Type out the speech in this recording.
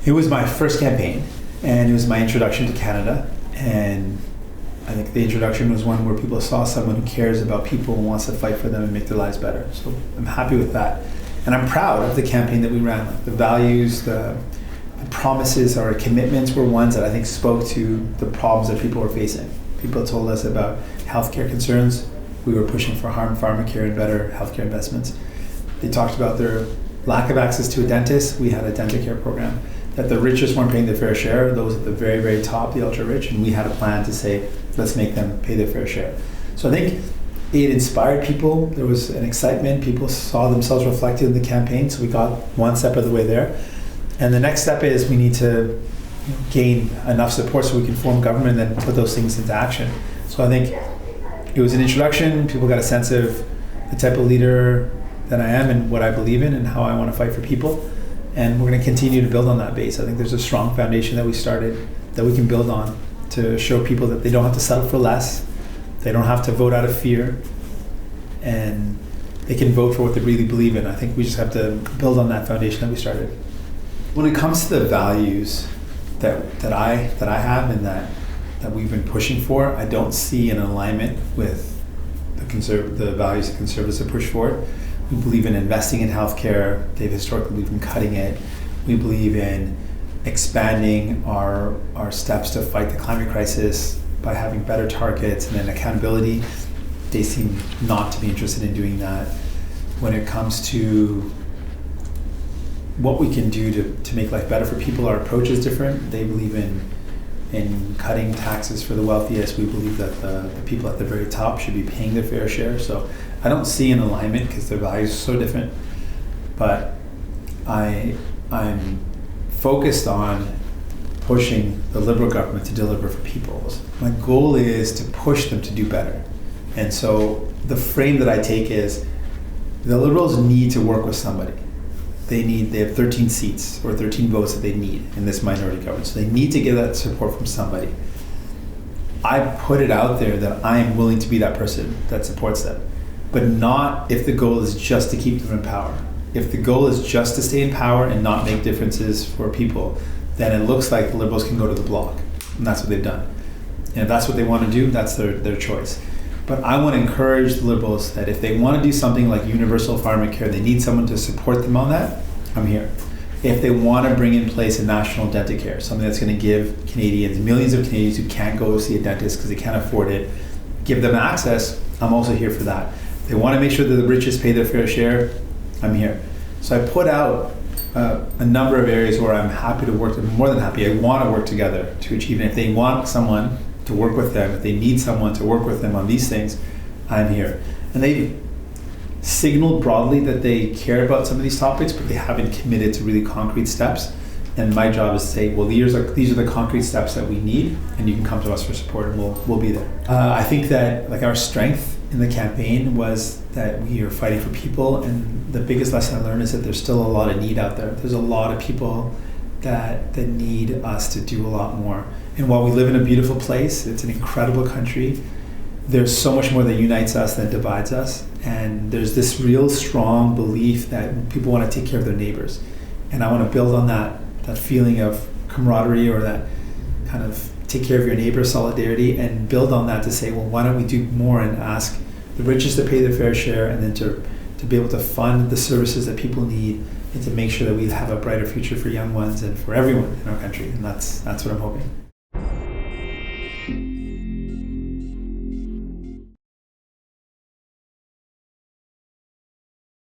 It was my first campaign, and it was my introduction to Canada. And I think the introduction was one where people saw someone who cares about people and wants to fight for them and make their lives better. So I'm happy with that. And I'm proud of the campaign that we ran. Like the values, the promises, our commitments were ones that I think spoke to the problems that people were facing. People told us about healthcare concerns. We were pushing for pharmacare and better healthcare investments. They talked about their lack of access to a dentist. We had a dental care program. That the richest weren't paying their fair share, those at the very, very top, the ultra rich, and we had a plan to say, let's make them pay their fair share. So I think it inspired people. There was an excitement. People saw themselves reflected in the campaign, so we got one step of the way there. And the next step is we need to gain enough support so we can form government and then put those things into action. So I think it was an introduction. People got a sense of the type of leader that I am and what I believe in and how I want to fight for people. And we're going to continue to build on that base. I think there's a strong foundation that we started that we can build on to show people that they don't have to settle for less. They don't have to vote out of fear. And they can vote for what they really believe in. I think we just have to build on that foundation that we started. When it comes to the values that I have and that we've been pushing for, I don't see an alignment with the values that Conservatives have pushed forward. We believe in investing in healthcare. They've historically believed in cutting it. We believe in expanding our steps to fight the climate crisis by having better targets and then accountability. They seem not to be interested in doing that. When it comes to what we can do to make life better for people, our approach is different. They believe in cutting taxes for the wealthiest. We believe that the people at the very top should be paying their fair share. So I don't see an alignment because their values are so different. But I'm focused on pushing the Liberal government to deliver for people. My goal is to push them to do better. And so the frame that I take is the Liberals need to work with somebody. They have 13 seats or 13 votes that they need in this minority government. So they need to get that support from somebody. I put it out there that I am willing to be that person that supports them, but not if the goal is just to keep them in power. If the goal is just to stay in power and not make differences for people, then it looks like the Liberals can go to the block. And that's what they've done. And if that's what they want to do, that's their choice. But I want to encourage the Liberals that if they want to do something like universal pharmacare, they need someone to support them on that, I'm here. If they want to bring in place a national dental care, something that's going to give Canadians, millions of Canadians who can't go see a dentist because they can't afford it, give them access, I'm also here for that. If they want to make sure that the richest pay their fair share, I'm here. So I put out a number of areas where I'm happy to work, more than happy, I want to work together to achieve it. If they want someone to work with them, if they need someone to work with them on these things, I'm here. And they've signaled broadly that they care about some of these topics, but they haven't committed to really concrete steps. And my job is to say, well, these are the concrete steps that we need, and you can come to us for support, and we'll be there. I think that like our strength in the campaign was that we are fighting for people, and the biggest lesson I learned is that there's still a lot of need out there. There's a lot of people that need us to do a lot more. And while we live in a beautiful place, it's an incredible country, there's so much more that unites us than divides us. And there's this real strong belief that people want to take care of their neighbors. And I want to build on that feeling of camaraderie or that kind of take care of your neighbor solidarity and build on that to say, well, why don't we do more and ask the richest to pay their fair share and then to be able to fund the services that people need and to make sure that we have a brighter future for young ones and for everyone in our country. And that's what I'm hoping.